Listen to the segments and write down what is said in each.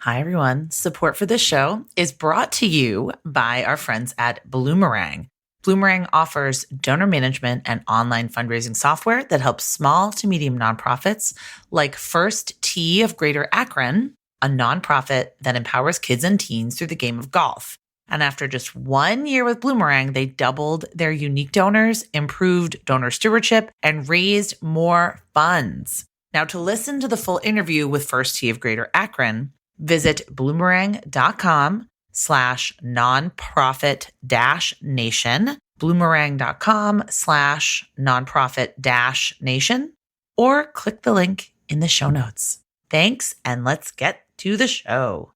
Hi, everyone. Support for this show is brought to you by our friends at Bloomerang. Bloomerang offers donor management and online fundraising software that helps small to medium nonprofits like First Tee of Greater Akron, a nonprofit that empowers kids and teens through the game of golf. And after just 1 year with Bloomerang, they doubled their unique donors, improved donor stewardship, and raised more funds. Now, to listen to the full interview with First Tee of Greater Akron, visit bloomerang.com/nonprofit-nation, bloomerang.com/nonprofit-nation, or click the link in the show notes. Thanks, and let's get to the show.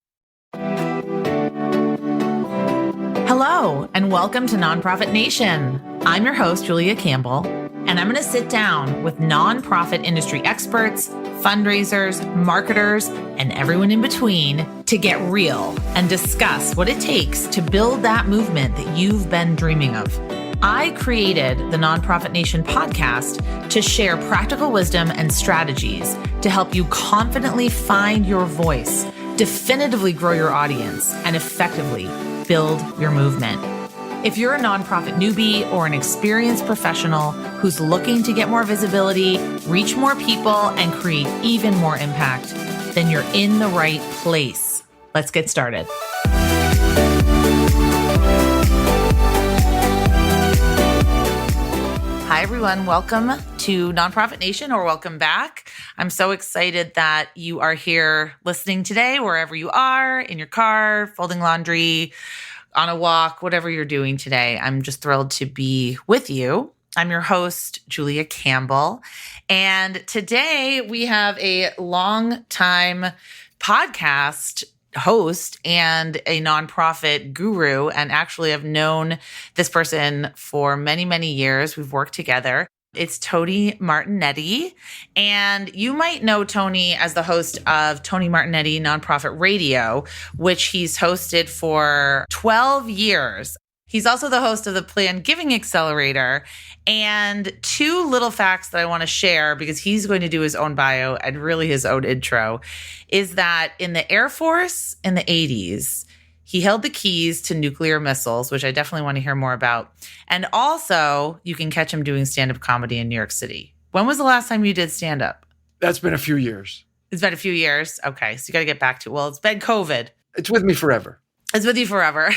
Hello, and welcome to Nonprofit Nation. I'm your host, Julia Campbell, and I'm going to sit down with nonprofit industry experts, fundraisers, marketers, and everyone in between to get real and discuss what it takes to build that movement that you've been dreaming of. I created the Nonprofit Nation podcast to share practical wisdom and strategies to help you confidently find your voice, definitively grow your audience, and effectively build your movement. If you're a nonprofit newbie or an experienced professional who's looking to get more visibility, reach more people, and create even more impact, then you're in the right place. Let's get started. Hi, everyone. Welcome to Nonprofit Nation, or welcome back. I'm so excited that you are here listening today, wherever you are, in your car, folding laundry, on a walk, whatever you're doing today. I'm just thrilled to be with you. I'm your host, Julia Campbell. And today we have a longtime podcast host and a nonprofit guru. And actually, I've known this person for many, many years. We've worked together. It's Tony Martignetti. And you might know Tony as the host of Tony Martignetti Nonprofit Radio, which he's hosted for 12 years. He's also the host of the Planned Giving Accelerator. And two little facts that I want to share, because he's going to do his own bio and really his own intro, is that in the Air Force in the 80s, he held the keys to nuclear missiles, which I definitely want to hear more about. And also, you can catch him doing stand-up comedy in New York City. When was the last time you did stand-up? That's been a few years. It's been a few years? Okay, so you got to get back to it. Well, it's been COVID. It's with me forever. It's with you forever.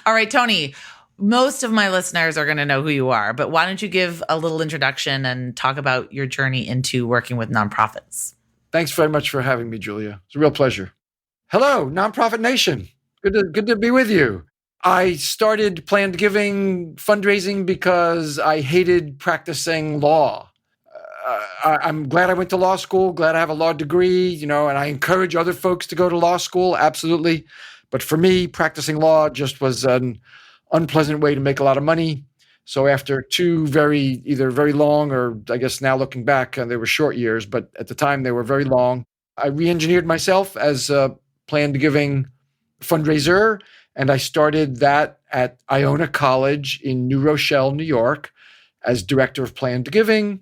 All right, Tony, most of my listeners are going to know who you are, but why don't you give a little introduction and talk about your journey into working with nonprofits? Thanks very much for having me, Julia. It's a real pleasure. Hello, Nonprofit Nation. Good to be with you. I started Planned Giving fundraising because I hated practicing law. I'm glad I went to law school, glad I have a law degree, and I encourage other folks to go to law school, absolutely. But for me, practicing law just was an unpleasant way to make a lot of money. So after two either very long, or I guess now looking back, they were short years, but at the time they were very long, I re-engineered myself as a Planned Giving fundraiser, and I started that at Iona College in New Rochelle, New York, as director of Planned Giving,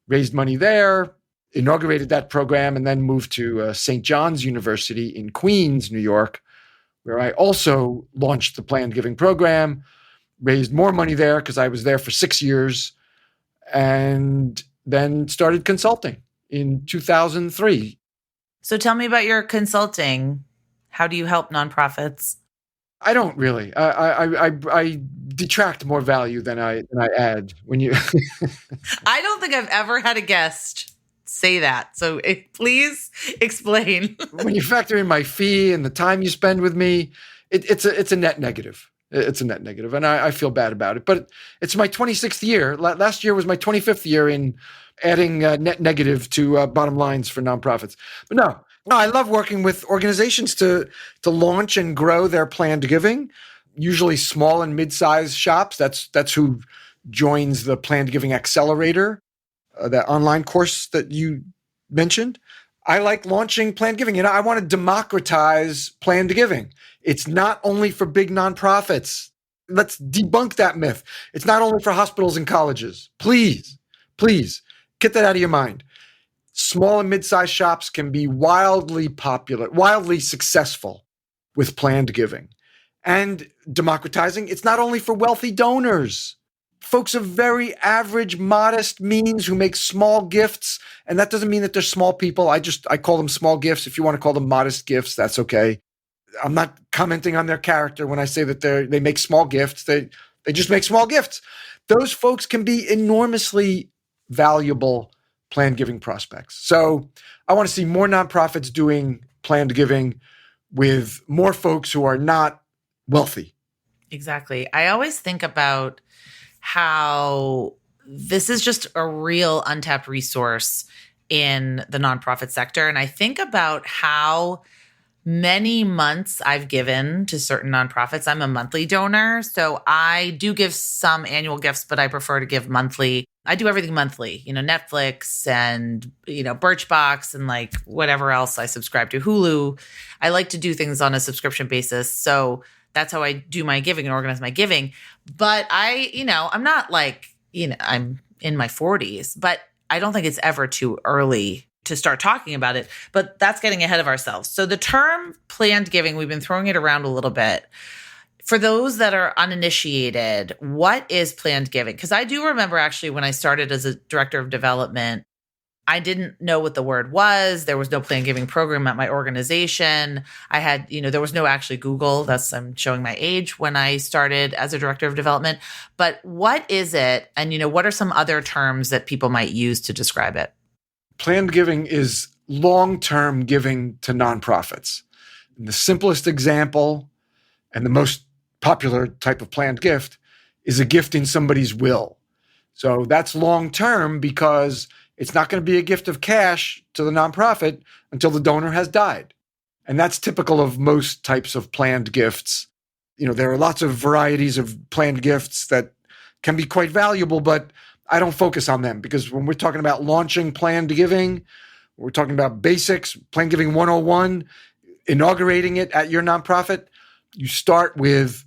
raised money there, inaugurated that program, and then moved to St. John's University in Queens, New York, where I also launched the Planned Giving program, raised more money there because I was there for 6 years, and then started consulting in 2003. So tell me about your consulting. How do you help nonprofits? I don't really. I detract more value than I add. When you, I don't think I've ever had a guest say that. So please explain. When you factor in my fee and the time you spend with me, it's a net negative. It's a net negative, and I feel bad about it. But it's my 26th year. Last year was my 25th year in adding net negative to bottom lines for nonprofits. But no, I love working with organizations to launch and grow their Planned Giving. Usually small and mid-sized shops. That's who joins the Planned Giving Accelerator, that online course that you mentioned. I like launching Planned Giving. I want to democratize Planned Giving. It's not only for big nonprofits. Let's debunk that myth. It's not only for hospitals and colleges. Please, get that out of your mind. Small and mid-sized shops can be wildly popular, wildly successful with planned giving. And democratizing, it's not only for wealthy donors. Folks of very average, modest means who make small gifts, and that doesn't mean that they're small people. I call them small gifts. If you want to call them modest gifts, that's okay. I'm not commenting on their character when I say that they make small gifts. They just make small gifts. Those folks can be enormously valuable planned giving prospects. So I want to see more nonprofits doing planned giving with more folks who are not wealthy. Exactly. I always think about how this is just a real untapped resource in the nonprofit sector. And I think about how many months I've given to certain nonprofits. I'm a monthly donor, so I do give some annual gifts, but I prefer to give monthly. I do everything monthly, Netflix and, Birchbox and like whatever else I subscribe to, Hulu. I like to do things on a subscription basis. So that's how I do my giving and organize my giving. But I'm not like, I'm in my 40s, but I don't think it's ever too early to start talking about it, but that's getting ahead of ourselves. So the term planned giving, we've been throwing it around a little bit. For those that are uninitiated, what is planned giving? Because I do remember actually when I started as a director of development, I didn't know what the word was. There was no planned giving program at my organization. I had, there was no actually Google. I'm showing my age when I started as a director of development. But what is it? And, what are some other terms that people might use to describe it? Planned giving is long-term giving to nonprofits. And the simplest example and the most popular type of planned gift is a gift in somebody's will. So that's long-term because it's not going to be a gift of cash to the nonprofit until the donor has died. And that's typical of most types of planned gifts. There are lots of varieties of planned gifts that can be quite valuable, but I don't focus on them because when we're talking about launching planned giving, we're talking about basics, planned giving 101, inaugurating it at your nonprofit. You start with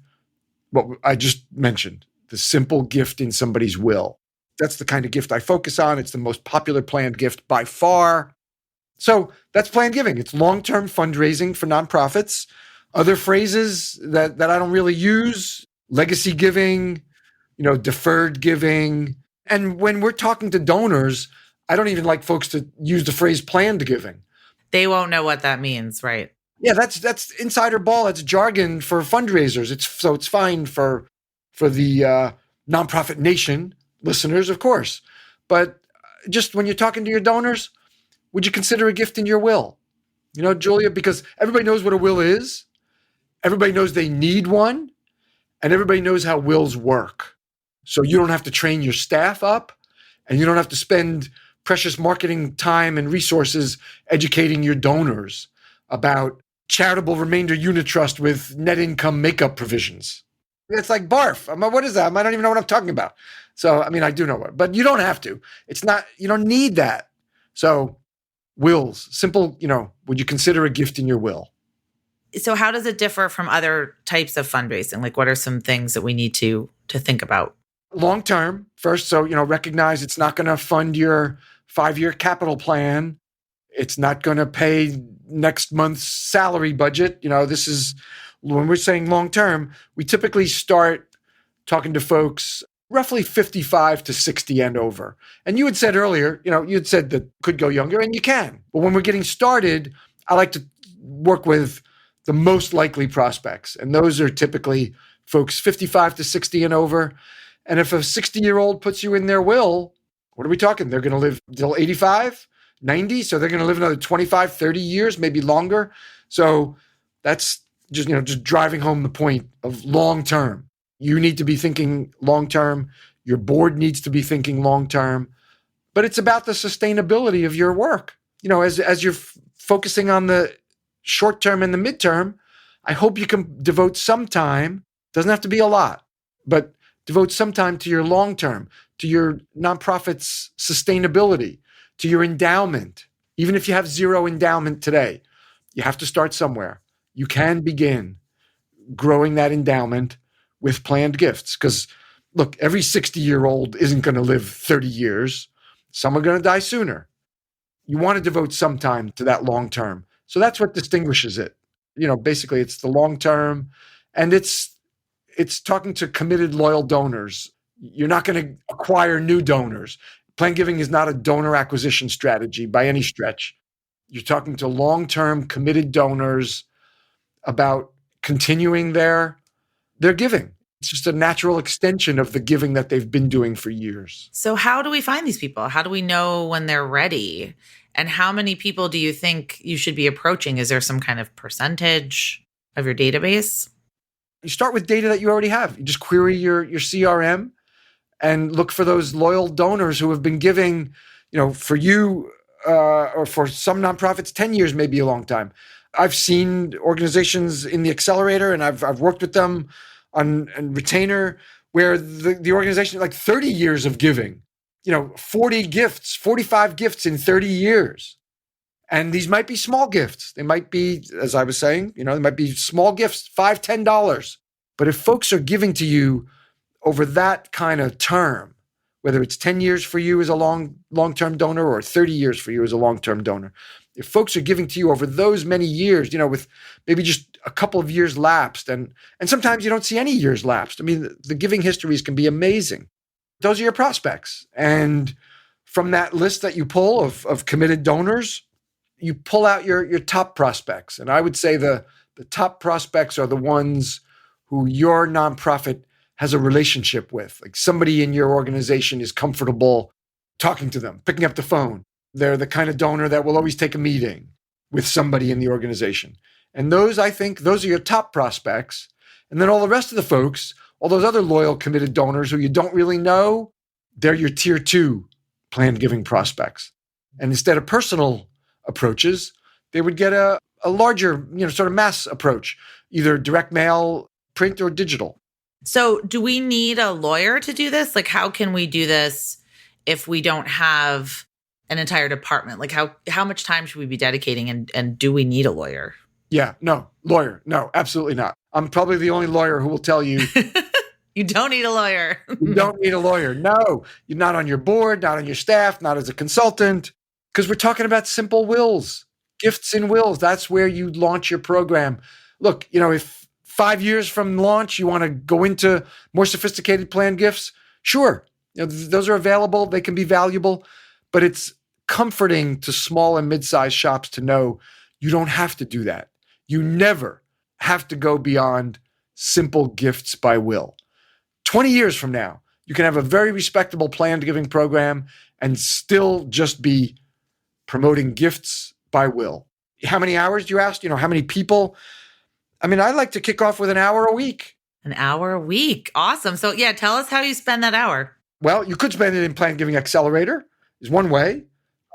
what I just mentioned, the simple gift in somebody's will. That's the kind of gift I focus on. It's the most popular planned gift by far. So that's planned giving. It's long-term fundraising for nonprofits. Other phrases that I don't really use, legacy giving, deferred giving. And when we're talking to donors, I don't even like folks to use the phrase planned giving. They won't know what that means, right? Yeah, that's insider ball. It's jargon for fundraisers. It's fine for the nonprofit nation listeners, of course. But just when you're talking to your donors, would you consider a gift in your will? Julia, because everybody knows what a will is. Everybody knows they need one. And everybody knows how wills work. So you don't have to train your staff up, and you don't have to spend precious marketing time and resources educating your donors about charitable remainder unit trust with net income makeup provisions. It's like barf. What is that? I don't even know what I'm talking about. So, I do know what, but you don't have to. It's not, you don't need that. So wills, simple, would you consider a gift in your will? So how does it differ from other types of fundraising? Like what are some things that we need to think about? Long-term first. So, recognize it's not going to fund your 5-year capital plan. It's not going to pay next month's salary budget. This is when we're saying long-term, we typically start talking to folks roughly 55 to 60 and over. And you had said earlier, you had said that could go younger, and you can. But when we're getting started, I like to work with the most likely prospects. And those are typically folks 55 to 60 and over. And if a 60-year-old puts you in their will, what are we talking? They're going to live till 85, 90. So they're going to live another 25, 30 years, maybe longer. So that's just driving home the point of long-term. You need to be thinking long-term. Your board needs to be thinking long-term. But it's about the sustainability of your work. As you're focusing on the short-term and the midterm, I hope you can devote some time, doesn't have to be a lot, but devote some time to your long-term, to your nonprofit's sustainability, to your endowment. Even if you have zero endowment today, you have to start somewhere. You can begin growing that endowment with planned gifts. Because look, every 60-year-old isn't going to live 30 years. Some are going to die sooner. You want to devote some time to that long term. So that's what distinguishes it. Basically it's the long term, and it's talking to committed, loyal donors. You're not going to acquire new donors. Plan giving is not a donor acquisition strategy by any stretch. You're talking to long-term committed donors about continuing their giving. It's just a natural extension of the giving that they've been doing for years. So how do we find these people? How do we know when they're ready? And how many people do you think you should be approaching? Is there some kind of percentage of your database? You start with data that you already have. You just query your CRM and look for those loyal donors who have been giving, for you or for some nonprofits, 10 years may be a long time. I've seen organizations in the accelerator, and I've worked with them on retainer, where the organization, like 30 years of giving, 40 gifts, 45 gifts in 30 years. And these might be small gifts. They might be, as I was saying, they might be small gifts, $5, $10. But if folks are giving to you over that kind of term, whether it's 10 years for you as a long-term donor or 30 years for you as a long-term donor, if folks are giving to you over those many years, with maybe just a couple of years lapsed, and sometimes you don't see any years lapsed. I mean, the giving histories can be amazing. Those are your prospects. And from that list that you pull of committed donors, you pull out your top prospects. And I would say the top prospects are the ones who your nonprofit has a relationship with. Like somebody in your organization is comfortable talking to them, picking up the phone. They're the kind of donor that will always take a meeting with somebody in the organization. And those are your top prospects. And then all the rest of the folks, all those other loyal, committed donors who you don't really know, they're your tier 2 planned giving prospects. And instead of personal approaches, they would get a larger, sort of mass approach, either direct mail, print, or digital. So do we need a lawyer to do this? Like, how can we do this if we don't have an entire department? Like, how much time should we be dedicating, and do we need a lawyer? Yeah, no, lawyer. No, absolutely not. I'm probably the only lawyer who will tell you you don't need a lawyer. You don't need a lawyer. No, you're not on your board, not on your staff, not as a consultant, because we're talking about simple wills, gifts and wills. That's where you launch your program. Look, if 5 years from launch, you want to go into more sophisticated planned gifts, sure. Those are available. They can be valuable, but it's comforting to small and mid-sized shops to know you don't have to do that. You never have to go beyond simple gifts by will. 20 years from now, you can have a very respectable planned giving program and still just be promoting gifts by will. How many hours, you asked? How many people? I mean, I like to kick off with an hour a week. An hour a week. Awesome. So yeah, tell us how you spend that hour. Well, you could spend it in Planned Giving Accelerator is one way.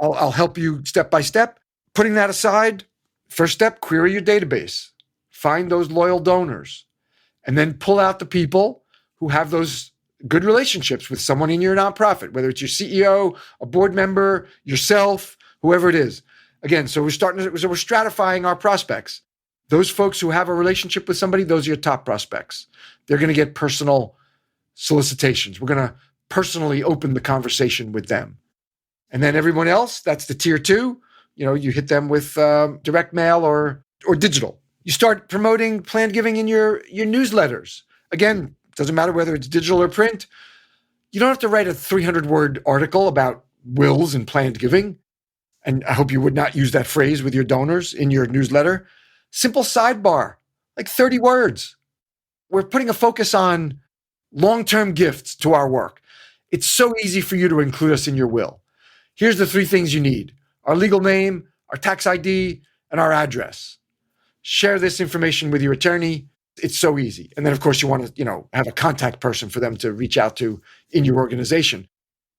I'll help you step by step. Putting that aside, first step, query your database. Find those loyal donors. And then pull out the people who have those good relationships with someone in your nonprofit, whether it's your CEO, a board member, yourself, whoever it is. Again, so we're stratifying our prospects. Those folks who have a relationship with somebody, those are your top prospects. They're going to get personal solicitations. We're going to personally open the conversation with them. And then everyone else, that's the tier 2. You hit them with direct mail or digital. You start promoting planned giving in your newsletters. Again, doesn't matter whether it's digital or print. You don't have to write a 300-word article about wills and planned giving. And I hope you would not use that phrase with your donors in your newsletter. Simple sidebar, like 30 words. We're putting a focus on long-term gifts to our work. It's so easy for you to include us in your will. Here's the 3 things you need: our legal name, our tax ID, and our address. Share this information with your attorney. It's so easy. And then, of course, you want to, have a contact person for them to reach out to in your organization.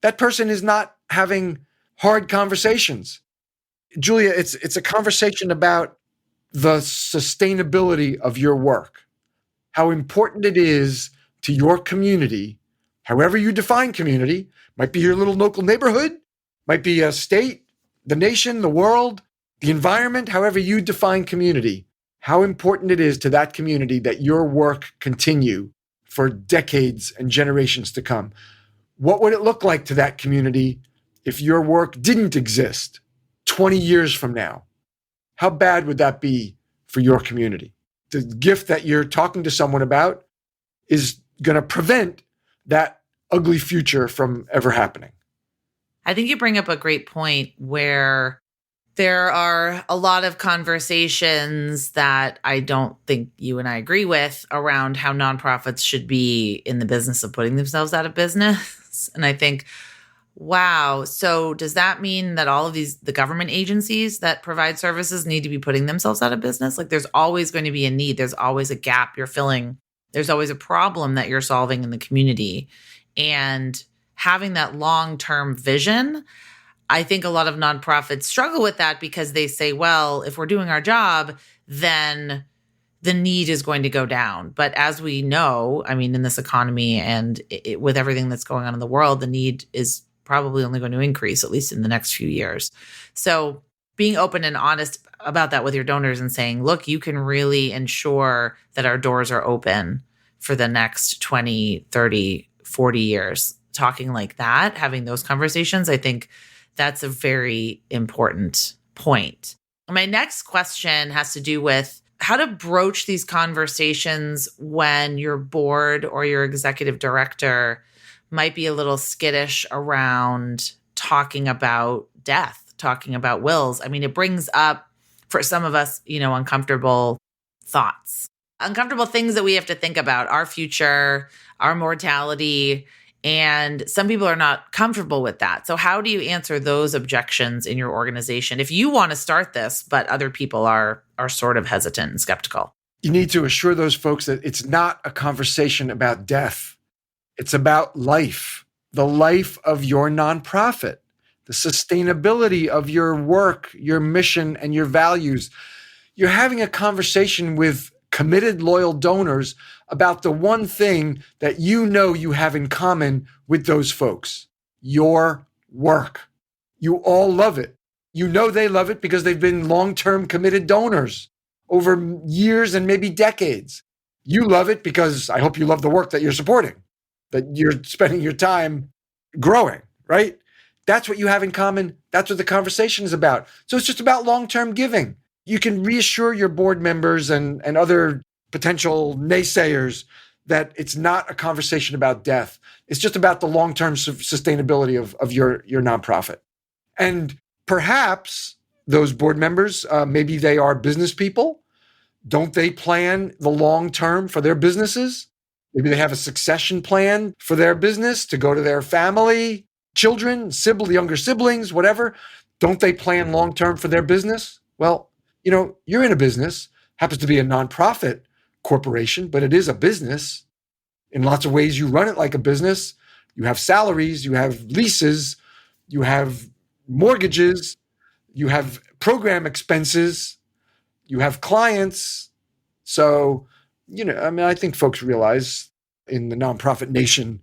That person is not having hard conversations. Julia, it's a conversation about the sustainability of your work, how important it is to your community, however you define community. Might be your little local neighborhood, might be a state, the nation, the world, the environment, however you define community. How important it is to that community that your work continue for decades and generations to come. What would it look like to that community if your work didn't exist? 20 years from now, how bad would that be for your community? The gift that you're talking to someone about is going to prevent that ugly future from ever happening. I think you bring up a great point where there are a lot of conversations that I don't think you and I agree with around how nonprofits should be in the business of putting themselves out of business. And I think, wow, so does that mean that all of the government agencies that provide services need to be putting themselves out of business? Like there's always going to be a need. There's always a gap you're filling. There's always a problem that you're solving in the community. And having that long-term vision, I think a lot of nonprofits struggle with that because they say, well, if we're doing our job, then the need is going to go down. But as we know, I mean, in this economy and with everything that's going on in the world, the need is probably only going to increase, at least in the next few years. So being open and honest about that with your donors and saying, look, you can really ensure that our doors are open for the next 20, 30, 40 years. Talking like that, having those conversations, I think that's a very important point. My next question has to do with how to broach these conversations when your board or your executive director might be a little skittish around talking about death, talking about wills. I mean, it brings up, for some of us, uncomfortable thoughts, uncomfortable things that we have to think about, our future, our mortality. And some people are not comfortable with that. So how do you answer those objections in your organization if you want to start this, but other people are sort of hesitant and skeptical? You need to assure those folks that it's not a conversation about death. It's about life, the life of your nonprofit, the sustainability of your work, your mission, and your values. You're having a conversation with committed, loyal donors about the one thing that you have in common with those folks, your work. You all love it. You know they love it because they've been long-term committed donors over years and maybe decades. You love it because I hope you love the work that you're supporting, that you're spending your time growing, right? That's what you have in common. That's what the conversation is about. So it's just about long-term giving. You can reassure your board members and other potential naysayers that it's not a conversation about death. It's just about the long-term sustainability of your nonprofit. And perhaps those board members, maybe they are business people. Don't they plan the long term for their businesses? Maybe they have a succession plan for their business to go to their family, children, younger siblings, whatever. Don't they plan long term for their business? Well, you're in a business, happens to be a nonprofit corporation, but it is a business. In lots of ways, you run it like a business. You have salaries, you have leases, you have mortgages, you have program expenses, you have clients. So, I think folks realize in the nonprofit nation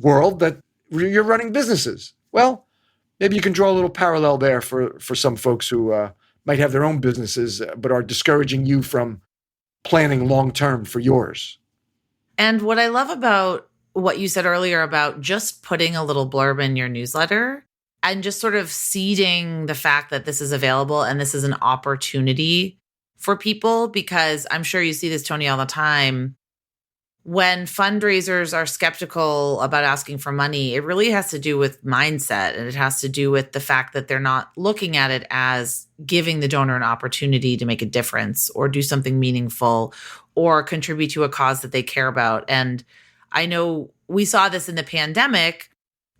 world that you're running businesses. Well, maybe you can draw a little parallel there for some folks who might have their own businesses, but are discouraging you from planning long-term for yours. And what I love about what you said earlier about just putting a little blurb in your newsletter and just sort of seeding the fact that this is available and this is an opportunity for people, because I'm sure you see this, Tony, all the time. When fundraisers are skeptical about asking for money, it really has to do with mindset, and it has to do with the fact that they're not looking at it as giving the donor an opportunity to make a difference or do something meaningful or contribute to a cause that they care about. And I know we saw this in the pandemic,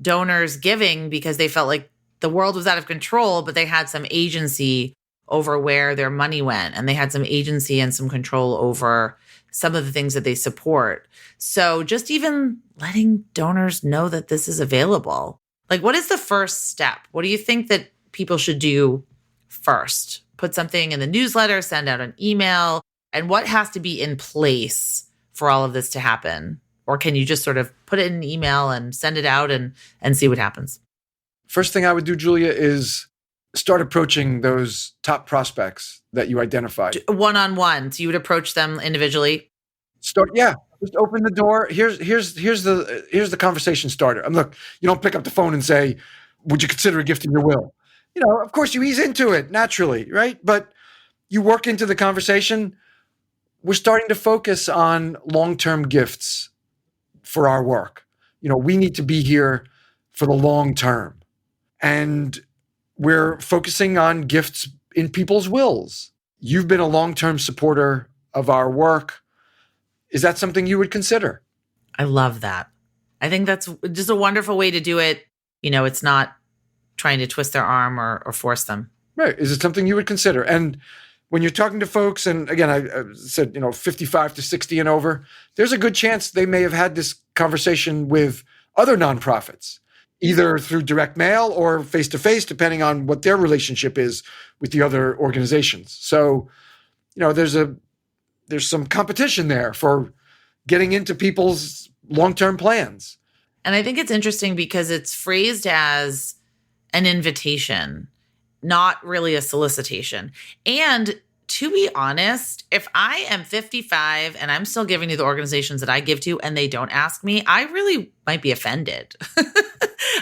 donors giving because they felt like the world was out of control, but they had some agency over where their money went, and they had some agency and some control over some of the things that they support. So just even letting donors know that this is available. Like, what is the first step? What do you think that people should do first? Put something in the newsletter, send out an email, and what has to be in place for all of this to happen? Or can you just sort of put it in an email and send it out and see what happens? First thing I would do, Julia, is start approaching those top prospects that you identified. One-on-one. So you would approach them individually? Just open the door. Here's the conversation starter. Look, you don't pick up the phone and say, would you consider a gift in your will? Of course you ease into it naturally, right? But you work into the conversation. We're starting to focus on long-term gifts for our work. We need to be here for the long term. And we're focusing on gifts in people's wills. You've been a long-term supporter of our work. Is that something you would consider? I love that. I think that's just a wonderful way to do it. It's not trying to twist their arm or force them. Right. Is it something you would consider? And when you're talking to folks, and again, I said, 55 to 60 and over, there's a good chance they may have had this conversation with other nonprofits, either through direct mail or face-to-face, depending on what their relationship is with the other organizations. So, there's some competition there for getting into people's long-term plans. And I think it's interesting because it's phrased as an invitation, not really a solicitation. And to be honest, if I am 55 and I'm still giving to the organizations that I give to and they don't ask me, I really might be offended.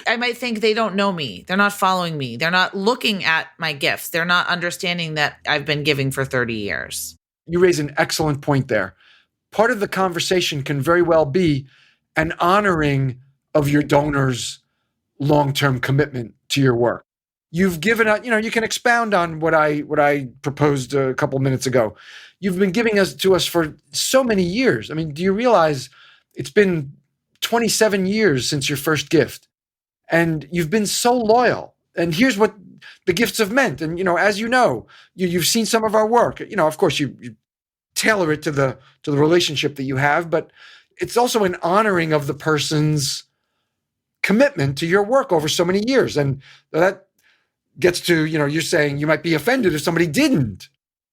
I might think they don't know me. They're not following me. They're not looking at my gifts. They're not understanding that I've been giving for 30 years. You raise an excellent point there. Part of the conversation can very well be an honoring of your donors' long-term commitment to your work. You've given out, you can expound on what I proposed a couple minutes ago. You've been giving to us for so many years. I mean, do you realize it's been 27 years since your first gift? And you've been so loyal. And here's what the gifts have meant. And, as you've seen some of our work. Of course, you tailor it to the relationship that you have, but it's also an honoring of the person's commitment to your work over so many years. And that gets to, you're saying you might be offended if somebody didn't.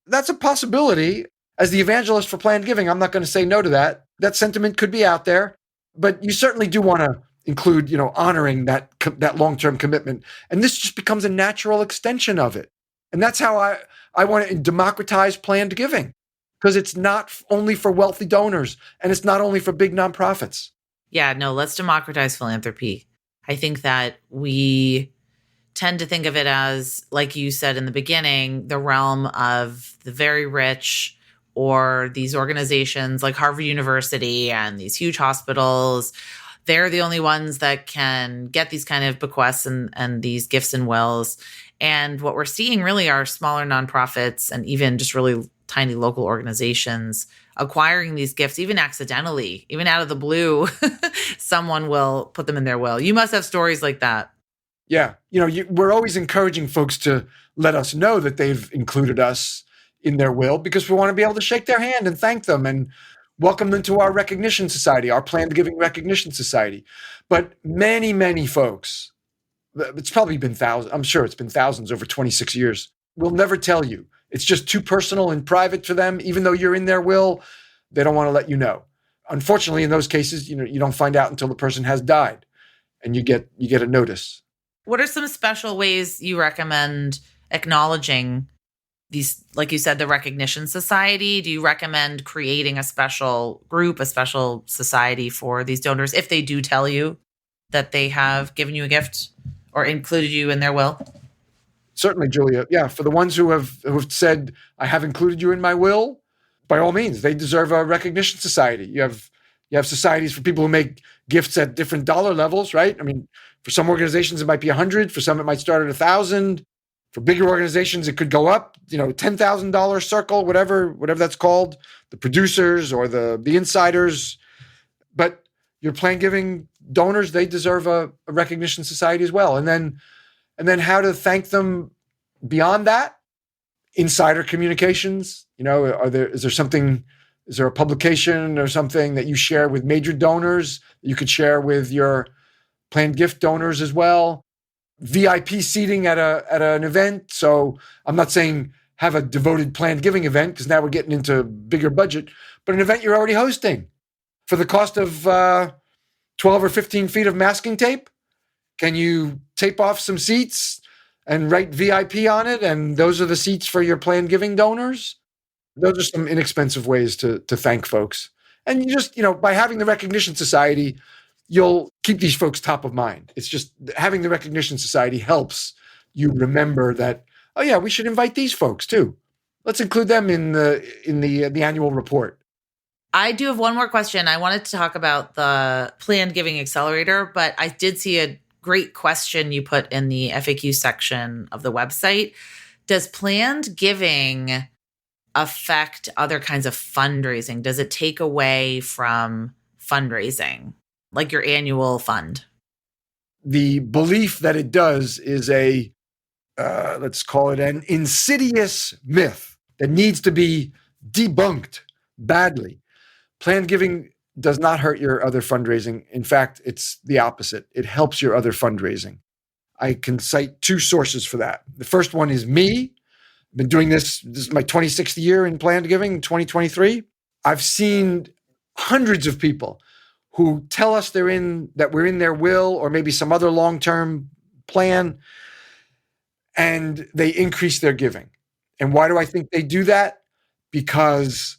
That's a possibility. As the evangelist for planned giving, I'm not going to say no to that. That sentiment could be out there, but you certainly do want to include, honoring that long-term commitment. And this just becomes a natural extension of it. And that's how I want to democratize planned giving, because it's not only for wealthy donors and it's not only for big nonprofits. Yeah, no, let's democratize philanthropy. I think that we tend to think of it as, like you said in the beginning, the realm of the very rich or these organizations like Harvard University and these huge hospitals. They're the only ones that can get these kind of bequests and these gifts and wills. And what we're seeing really are smaller nonprofits and even just really tiny local organizations acquiring these gifts, even accidentally, even out of the blue. Someone will put them in their will. You must have stories like that. Yeah. We're always encouraging folks to let us know that they've included us in their will, because we want to be able to shake their hand and thank them and welcome them to our recognition society, our planned giving recognition society. But many, many folks, it's probably been thousands. I'm sure it's been thousands over 26 years. Will never tell you. It's just too personal and private for them. Even though you're in their will, they don't want to let you know. Unfortunately, in those cases, you don't find out until the person has died and you get a notice. What are some special ways you recommend acknowledging these, like you said, the recognition society? Do you recommend creating a special group, a special society for these donors if they do tell you that they have given you a gift or included you in their will? Certainly, Julia. Yeah, for the ones who have said, I have included you in my will, by all means, they deserve a recognition society. You have societies for people who make gifts at different dollar levels, right? I mean, for some organizations, it might be 100. For some, it might start at 1,000. For bigger organizations, it could go up, $10,000 circle, whatever that's called, the producers or the insiders. But your planned giving donors, they deserve a recognition society as well. And then how to thank them beyond that? Insider communications. Is there a publication or something that you share with major donors that you could share with your planned gift donors as well? VIP seating at an event. So I'm not saying have a devoted planned giving event, because now we're getting into bigger budget, but an event you're already hosting for the cost of 12 or 15 feet of masking tape. Can you tape off some seats and write VIP on it? And those are the seats for your planned giving donors. Those are some inexpensive ways to thank folks. And you just, by having the recognition society, you'll keep these folks top of mind. It's just having the recognition society helps you remember that, oh yeah, we should invite these folks too. Let's include them in the annual report. I do have one more question. I wanted to talk about the planned giving accelerator, but I did see a great question you put in the FAQ section of the website. Does planned giving affect other kinds of fundraising? Does it take away from fundraising, like your annual fund? The belief that it does is let's call it an insidious myth that needs to be debunked badly. Planned giving does not hurt your other fundraising. In fact, it's the opposite. It helps your other fundraising. I can cite two sources for that. The first one is me. I've been doing this. This is my 26th year in planned giving, 2023. I've seen hundreds of people who tell us we're in their will or maybe some other long-term plan, and they increase their giving. And why do I think they do that? Because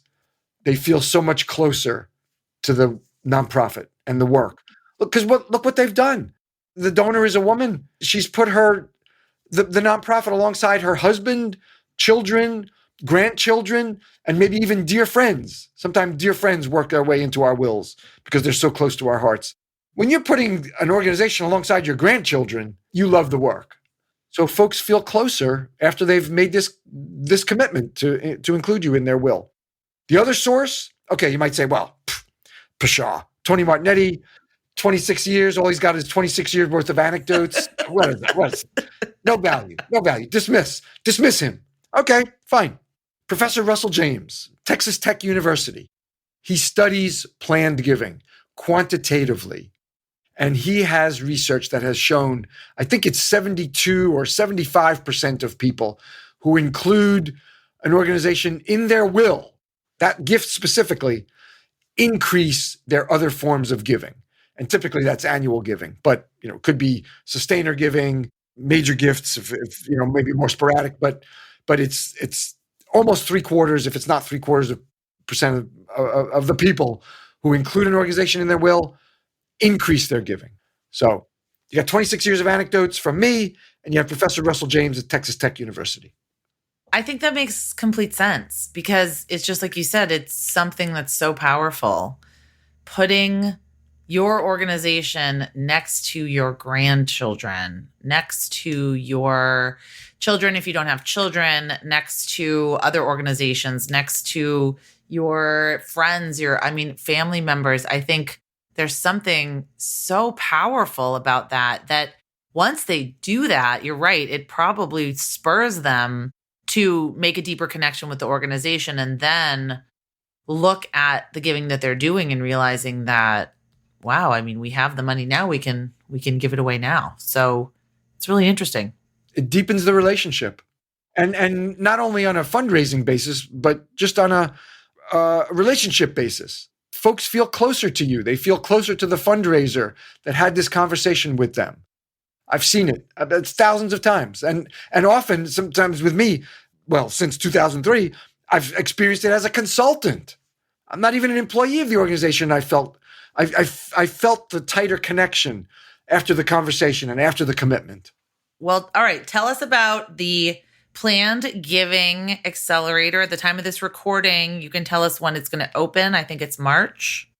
they feel so much closer to the nonprofit and the work. Look what they've done. The donor is a woman. She's put the nonprofit alongside her husband, children, grandchildren, and maybe even dear friends. Sometimes dear friends work their way into our wills because they're so close to our hearts. When you're putting an organization alongside your grandchildren, you love the work. So folks feel closer after they've made this commitment to include you in their will. The other source, okay, you might say, well, pshaw, Tony Martignetti, 26 years, all he's got is 26 years worth of anecdotes. What is that? No value. Dismiss him. Okay, fine. Professor Russell James, Texas Tech University. He studies planned giving quantitatively. And he has research that has shown, I think it's 72 or 75% of people who include an organization in their will, that gift specifically, increase their other forms of giving. And typically that's annual giving, but it could be sustainer giving, major gifts, if maybe more sporadic, but it's almost 3/4, if it's not 3/4% of the people who include an organization in their will increase their giving. So you got 26 years of anecdotes from me, and you have Professor Russell James at Texas Tech University. I think that makes complete sense because it's just like you said, it's something that's so powerful. Putting your organization next to your grandchildren, next to your children if you don't have children, next to other organizations, next to your friends, family members. I think there's something so powerful about that once they do that, you're right, it probably spurs them to make a deeper connection with the organization and then look at the giving that they're doing and realizing that, wow, we have the money now, we can give it away now. So it's really interesting. It deepens the relationship. And not only on a fundraising basis, but just on a relationship basis. Folks feel closer to you. They feel closer to the fundraiser that had this conversation with them. I've seen it. It's thousands of times. And often, sometimes with me, well, since 2003, I've experienced it as a consultant. I'm not even an employee of the organization. I felt the tighter connection after the conversation and after the commitment. Well, all right. Tell us about the planned giving accelerator. At the time of this recording, you can tell us when it's going to open. I think it's March.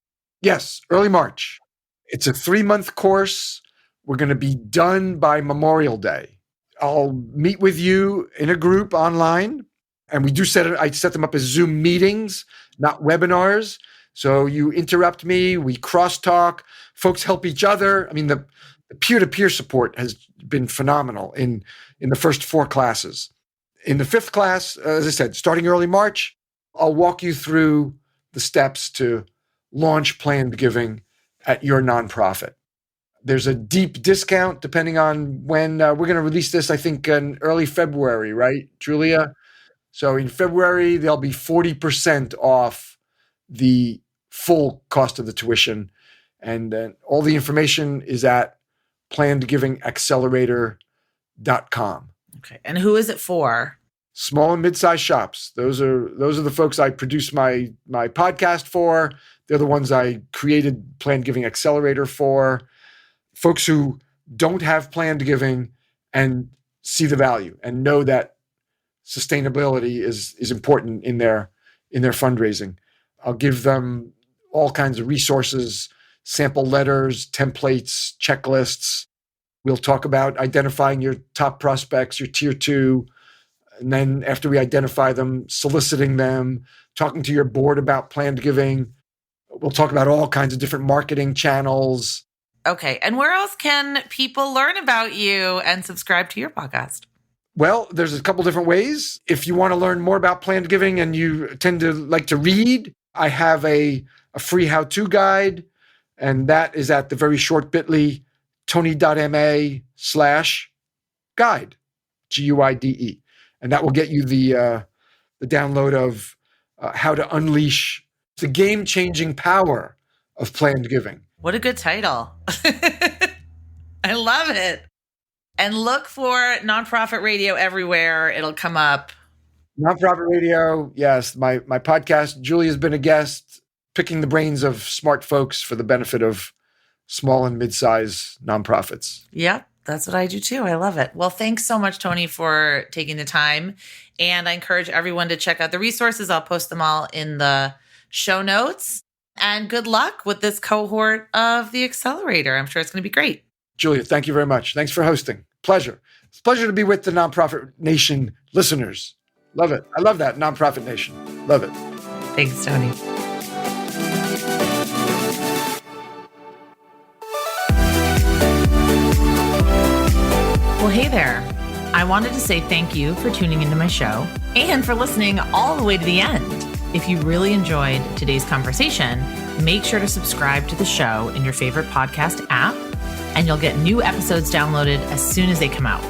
Yes, early March. It's a 3-month course. We're going to be done by Memorial Day. I'll meet with you in a group online, and I set them up as Zoom meetings, not webinars. So you interrupt me, we crosstalk, folks help each other. The peer-to-peer support has been phenomenal in the first 4 classes. In the 5th class, as I said, starting early March, I'll walk you through the steps to launch planned giving at your nonprofit. There's a deep discount depending on when we're going to release this, I think in early February, right, Julia? So in February, there'll be 40% off the full cost of the tuition. And all the information is at plannedgivingaccelerator.com. Okay. And who is it for? Small and mid-sized shops. Those are the folks I produce my podcast for. They're the ones I created Planned Giving Accelerator for. Folks who don't have planned giving and see the value and know that sustainability is important in their fundraising. I'll give them all kinds of resources, sample letters, templates, checklists. We'll talk about identifying your top prospects, your tier 2, and then after we identify them, soliciting them, talking to your board about planned giving. We'll talk about all kinds of different marketing channels. Okay. And where else can people learn about you and subscribe to your podcast? Well, there's a couple different ways. If you want to learn more about planned giving and you tend to like to read, I have a free how-to guide, and that is at the very short bit.ly, tony.ma/guide, Guide. And that will get you the download of how to unleash the game-changing power of planned giving. What a good title. I love it. And look for Nonprofit Radio everywhere. It'll come up. Nonprofit Radio, yes. My podcast, Julia's been a guest, picking the brains of smart folks for the benefit of small and mid-size nonprofits. Yep, that's what I do too. I love it. Well, thanks so much, Tony, for taking the time. And I encourage everyone to check out the resources. I'll post them all in the show notes. And good luck with this cohort of the Accelerator. I'm sure it's going to be great. Julia, thank you very much. Thanks for hosting. Pleasure. It's a pleasure to be with the Nonprofit Nation listeners. Love it. I love that, Nonprofit Nation. Love it. Thanks, Tony. Well, hey there. I wanted to say thank you for tuning into my show and for listening all the way to the end. If you really enjoyed today's conversation, make sure to subscribe to the show in your favorite podcast app, and you'll get new episodes downloaded as soon as they come out.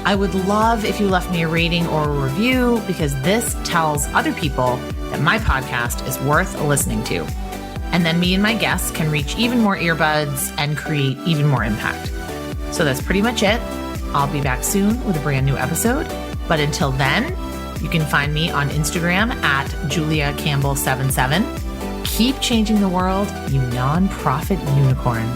I would love if you left me a rating or a review, because this tells other people that my podcast is worth listening to. And then me and my guests can reach even more earbuds and create even more impact. So that's pretty much it. I'll be back soon with a brand new episode. But until then, you can find me on Instagram at Julia Campbell 77. Keep changing the world, you nonprofit unicorn.